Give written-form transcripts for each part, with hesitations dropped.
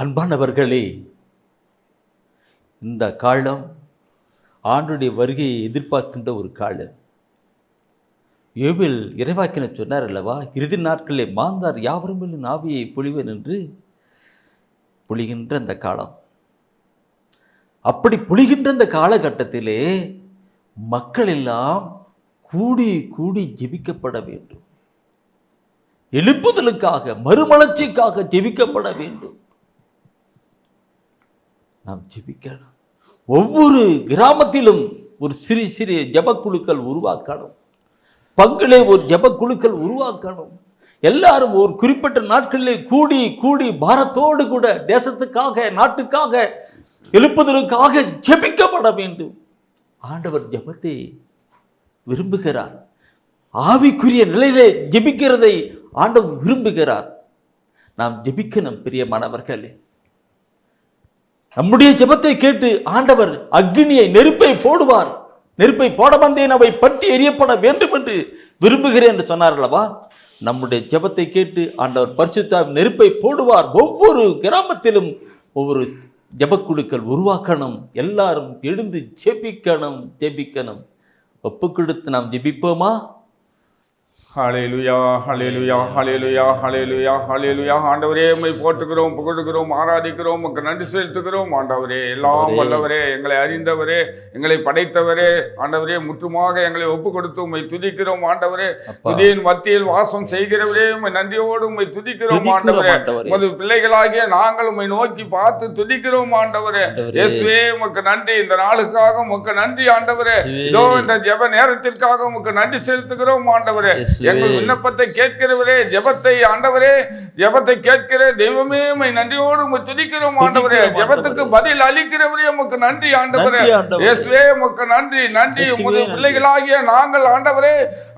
அன்பானவர்களே, இந்த காலம் ஆண்டுடைய வருகையை எதிர்பார்க்கின்ற ஒரு காலம். யோபில் இறைவாக்கினர் சொன்னார் அல்லவா, இறுதி நாட்களிலே மாந்தார் யாவரும் மேலும் ஆவியை பொழிவேன் என்று பொழிகின்ற அந்த காலம். அப்படி பொழிகின்ற அந்த காலகட்டத்திலே மக்கள் எல்லாம் கூடி கூடி ஜெபிக்கப்பட வேண்டும். எழுப்புதலுக்காக, மறுமலர்ச்சிக்காக ஜெபிக்கப்பட வேண்டும். நாம் ஜெபிக்கணும். ஒவ்வொரு கிராமத்திலும் ஒரு சிறு சிறு ஜெபக்குழுக்கள் உருவாக்கணும். பங்கிலே ஒரு ஜெபக்குழுக்கள் உருவாக்கணும். எல்லாரும் ஒரு குறிப்பிட்ட நாட்களிலே கூடி கூடி பாரத்தோடு கூட தேசத்துக்காக, நாட்டுக்காக, எழுப்புதலுக்காக ஜெபிக்கப்பட வேண்டும். ஆண்டவர் ஜெபத்தை விரும்புகிறார். ஆவிக்குரிய நிலையிலே ஜெபிக்கிறதை ஆண்டவர் விரும்புகிறார். நாம் ஜெபிக்கணும் பிரியமானவர்களே. நம்முடைய ஜெபத்தை கேட்டு ஆண்டவர் அக்னியை, நெருப்பை போடுவார். நெருப்பை போட வந்தேன், அவை பற்றி எரியப்பட வேண்டும் என்று விரும்புகிறேன் என்று சொன்னார் அல்லவா. நம்முடைய ஜெபத்தை கேட்டு ஆண்டவர் பரிசுத்த நெருப்பை போடுவார். ஒவ்வொரு கிராமத்திலும் ஒவ்வொரு ஜெபக்குழுக்கள் உருவாக்கணும். எல்லாரும் எழுந்து ஜெபிக்கணும். ஜெபிக்கணும். ஒப்பு கொடுத்து நாம் ஜெபிப்போமா? ஹல்லேலூயா, ஹல்லேலூயா, ஹல்லேலூயா, ஹல்லேலூயா, ஹல்லேலூயா. ஆண்டவரே, உம்மை போற்றுகிறோம், புகழுகிறோம், ஆராதிக்கிறோம், உமக்கு நன்றி செலுத்துகிறோம். ஆண்டவரே, எல்லாம் வல்லவரே, எங்களை அறிந்தவரே, எங்களை படைத்தவரே, ஆண்டவரே, முற்றுமாக எங்களை ஒப்பு கொடுத்து உம்மை துதிக்கிறோம். ஆண்டவரே, துதியின் மத்தியில் வாசம் செய்கிறவரே, உம்மை நன்றியோடு உம்மை துதிக்கிறோம். ஆண்டவரே, உமது பிள்ளைகளாகிய நாங்கள் உம்மை நோக்கி பார்த்து துதிக்கிறோம். ஆண்டவரே, இயேசுவே, உமக்கு நன்றி. இந்த நாளுக்காக உமக்கு நன்றி. ஆண்டவரே, இதோ இந்த ஜெப நேரத்திற்காக உமக்கு நன்றி செலுத்துகிறோம். ஆண்டவரே, எங்கள் விண்ணப்பத்தை கேட்கிறவரே, ஜெபத்தை ஆண்டவரே, ஜெபத்தை கேட்கிற தெய்வமே, உம்மை நன்றியோடு உம்மை துதிக்கிறோம். ஆண்டவரே, ஜெபத்துக்கு பதில் அளிக்கிறவரே, உமக்கு நன்றி. ஆண்டவரே, இயேசுவே, உமக்கு நன்றி. நன்றி. உமது பிள்ளைகளாகிய நாங்கள் ஆண்டவரே,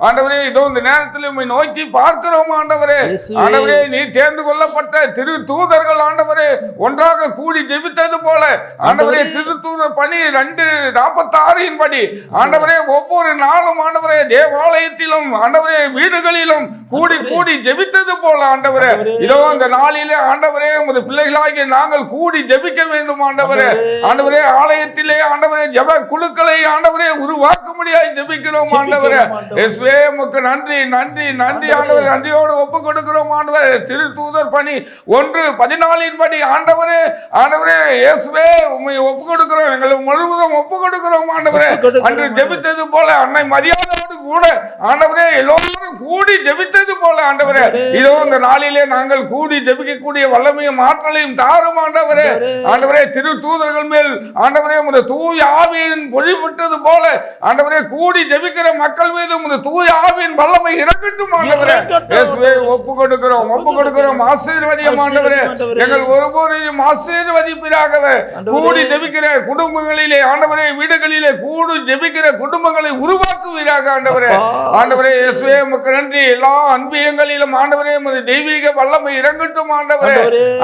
ஆண்டவரே, இதோ இந்த நேரத்தில் உம்மை நோக்கி பார்க்கிறோம். ஆண்டவரே, ஆண்டவரே, நீ தேர்ந்து கொள்ளப்பட்ட திரு தூதர்கள் ஆண்டவரே ஒன்றாக கூடி ஜெபித்தது போல ஆண்டவரே, திரு தூதர் பணி 2:46 படி ஆண்டவரே, ஒவ்வொரு நாளும் ஆண்டவரே தேவாலயத்திலும் ஆண்டவரே வீடுகளிலும் கூடி கூடி ஜெபித்தது போல ஆண்டவரே, இதோ அந்த நாளிலே ஆண்டவரே உமது பிள்ளைகளாகிய நாங்கள் கூடி ஜெபிக்க வேண்டும். ஆண்டவரே, ஆண்டவரே, ஆலயத்திலே ஆண்டவரே ஜெப குழுக்களை ஆண்டவரே உருவாக்கும்படியாய் ஜெபிக்கிறோம். ஆண்டவரே, இயேசுவே, உமக்கு நன்றி. நன்றி. நன்றி. ஆண்டவரே, நன்றியோடு ஒப்பு கொடுக்கிறோம். ஆண்டவரே, திரு தூதர் பணி 1:14 படி ஆண்டவரே, ஆண்டவரே, இயேசுவே, உம்மை ஒப்பு கொடுக்கிறோம். எங்களை முழுவதும் ஒப்பு கொடுக்கிறோம். ஆண்டவரே, அன்று ஜெபித்தது போல அன்னை மரியாதையோடு கூட ஆண்டவரே எல்லோரும் கூடி ஜெபித்தது போல ஆண்டவரே, இதோ இந்த நாளிலே நாங்கள் கூடி ஜெபிக்கக்கூடிய வல்லமையும் ஆற்றலையும் தாரும். ஆண்டவரே, ஆண்டவரே, திரு தூதர்கள் மேல் ஆண்டவரே உமது தூய ஆவியின் பொழிவிட்டது போல ஆண்டவரே கூடி ஜெபிக்கிற மக்கள் மீது உமது தூய ஆவியின் வல்லமை இறங்கட்டும். ஆண்டவரே, இயேசுவே, ஒப்பு கொடுக்கிறோம். ஒப்பு கொடுக்கிறோம். ஆசீர்வதியும் ஆண்டவரே, எங்கள் ஒருவரையும் ஆசீர்வதிப்பீராகவே. கூடி ஜெபிக்கிற குடும்பங்களிலே ஆண்டவரே, வீடுகளிலே கூடி ஜெபிக்கிற குடும்பங்களை உருவாக்குவீராக. ஆண்டவரே, ஆண்டவரே, இயேசுவே, உமக்கு நன்றி. எல்லா அன்பியங்களிலும் ஆண்டவரே உமது தெய்வீக வல்லமை இறங்கட்டும். ஆண்டவரே,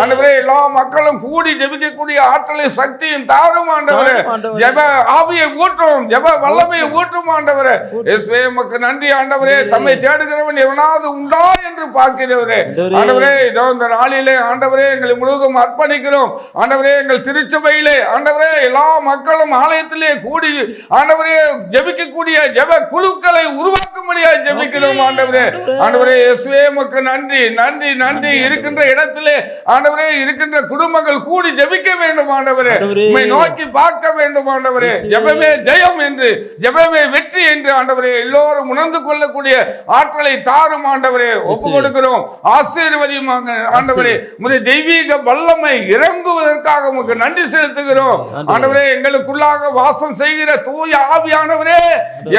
ஆண்டவரே, எல்லா மக்களும் கூடி ஜெபிக்கக்கூடிய ஆற்றலையும் சக்தியும் தாரும். ஆண்டவரே, ஜெப ஆவியை ஊற்றும், ஜெப வல்லமையை ஊற்றும். ஆண்டவரே, இயேசுவே, உமக்கு நன்றி. ஆண்டவரே, தம்மை தேடுகிறவன் எவனாவது உண்டா என்று பார்க்கிறவரே, ஆண்டவரே, இதோ இந்த நாளிலே ஆண்டவரே எங்களை முழுவதும் அர்ப்பணிக்கிறோம். ஆண்டவரே, எங்கள் திருச்சபையிலே ஆண்டவரே எல்லா மக்களும் ஆலயத்திலே கூடி ஆண்டவரே ஜெபிக்கக்கூடிய ஜெப குழுக்களை உருவாக்கும்படியாய் ஜெபிக்கிறோம். ஆண்டவரே, ஆண்டவரே, இயேசுவே, உமக்கு நன்றி. நன்றி. நன்றி. இருக்கின்ற இடத்திலே ஆண்டவரே இருக்கின்ற குடும்பங்கள் கூடி ஜெபிக்க வேண்டும். ஆண்டவரே, உம்மை நோக்கி பார்க்க வேண்டும். ஆண்டவரே, ஜெபமே ஜெயம் என்று, ஜெபமே வெற்றி என்று ஆண்டவரே எல்லோரும் உணர்ந்து கொள்ளக்கூடிய ஆற்றலை தாரும். ஆண்டவரே, ஒப்பு கொடுக்கிறோம். ஆசீர்வதியும் ஆண்டவரே, உமது தெய்வீக வல்லமை இறங்குவதற்காக உமக்கு நன்றி செலுத்துகிறோம். ஆண்டவரே, எங்களுக்குள்ளாக வாசம் செய்கிற தூய ஆவியானவரே,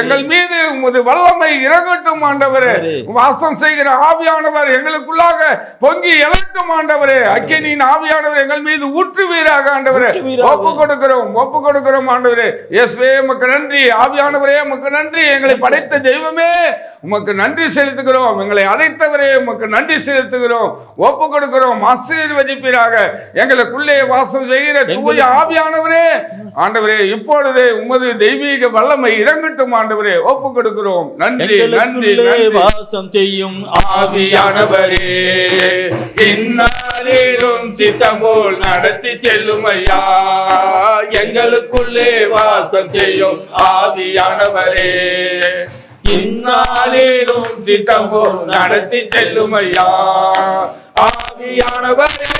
எங்கள் மீது உமது வல்லமை இறங்கட்டும். ஆண்டவரே, வாசம் செய்கிற ஆவியானவர் எங்களுக்குள்ளாக பொங்கி எழட்டும். ஆண்டவரே, அக்கினியின் ஆவியானவர் எங்கள் மீது ஊற்றுவீராக. ஆண்டவரே, ஒப்பு கொடுக்கிறோம். ஒப்பு கொடுக்கிறோம். ஆண்டவரே, இயேசுவே, உமக்கு நன்றி. ஆவியானவரே, உமக்கு நன்றி. எங்களை படைத்த தெய்வமே, உமக்கு நன்றி செலுத்துகிறோம். எங்களை அழைத்தவரே, உமக்கு நன்றி செலுத்துகிறோம். ஒப்பு கொடுக்கிறோம். ஆசீர்வதிப்பீராக. எங்களுக்குள்ளே வாசம் செய்கிற தூய ஆவியானவரே, ஆண்டவரே, இப்பொழுதே உமது தெய்வீக வல்லமை இறங்கட்டும். ஆண்டவரே, ஒப்பு கொடுக்கிறோம். போற்றுகிறோம். நன்றி நன்றி எங்களுக்குள்ளே வாசம் செய்யும் ஆவியானவரே, இந்நாளிலும் சித்தம் போல் நடத்தி செல்லும் ஐயா. எங்களுக்குள்ளே வாசம் செய்யும் ஆவியானவரே, இந்நாளிலும் சித்தம் போல் நடத்தி செல்லும் ஐயா. ஆவியானவரே,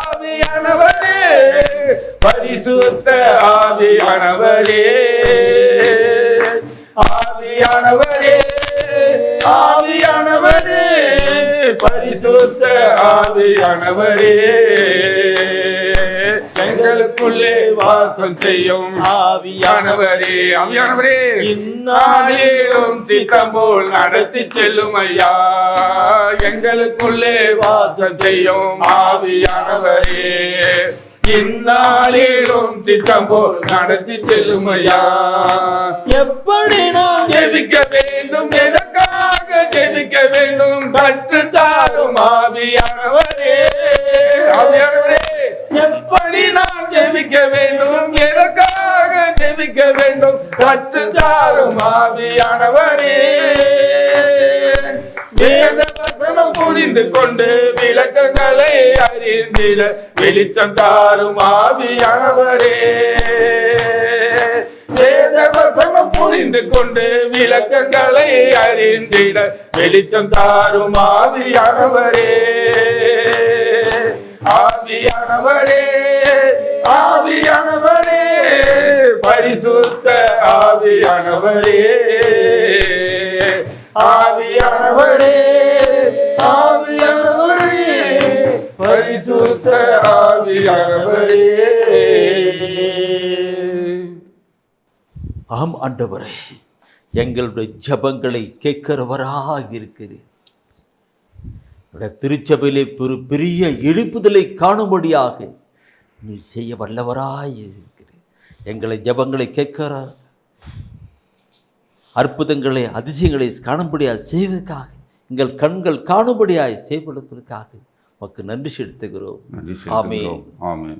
ஆவியானவரே, பரிசுத்த ஆவியானவரே, ஆவியானவரே, ஆவியானவரே, பரிசுத்த ஆவியானவரே, எங்களுக்குள்ளே வாசம் செய்யும் ஆவியானவரே. ஆவியானவரே, இந்நாளிலும் சித்தம் போல் நடத்தி செல்லும் ஐயா. எங்களுக்குள்ளே வாசம் செய்யும் ஆவியானவரே, இந்நாளிலும் சித்தம் போல் நடத்தி செல்லும் ஐயா. எப்படி நாம் ஜெபிக்க வேண்டும், எதற்காக ஜெபிக்க வேண்டும், கற்றுத்தாரும் ஆவியானவரே. ஆவியானவரே, எப்படி நாம் ஜெபிக்க வேண்டும், எதற்காக ஜெபிக்க வேண்டும், கற்றுத்தாரும் ஆவியானவரே. வேத வசனம் புரிந்து கொண்டு விளக்கங்களை அறிந்திட வெளிச்சம் தாரும் ஆவியானவரே. வேத வசனம் புரிந்து கொண்டு விளக்கங்களை அறிந்திட வெளிச்சம் தாரும் ஆவியானவரே. ஆவியானவரே, ஆவியானவரே, பரிசுத்த ஆவியானவரே, ஆவியானவரே, ஆவியானவரே, பரிசுத்த ஆவியானவரே. ஆம் ஆண்டவரே, எங்களுடைய ஜெபங்களை கேட்கிறவராக இருக்கிறீர். திருச்சபையிலே பெரிய எழுப்புதலை காணும்படியாக நீ செய்ய வல்லவராய் இருக்கிறீர். எங்களை ஜெபங்களை கேட்கிற, அற்புதங்களை அதிசயங்களை காணும்படியாக செய்வதற்காக, எங்கள் கண்கள் காணும்படியாய் செய்வதற்காக உமக்கு நன்றி செலுத்துகிறோம். ஆமென். ஆமென்.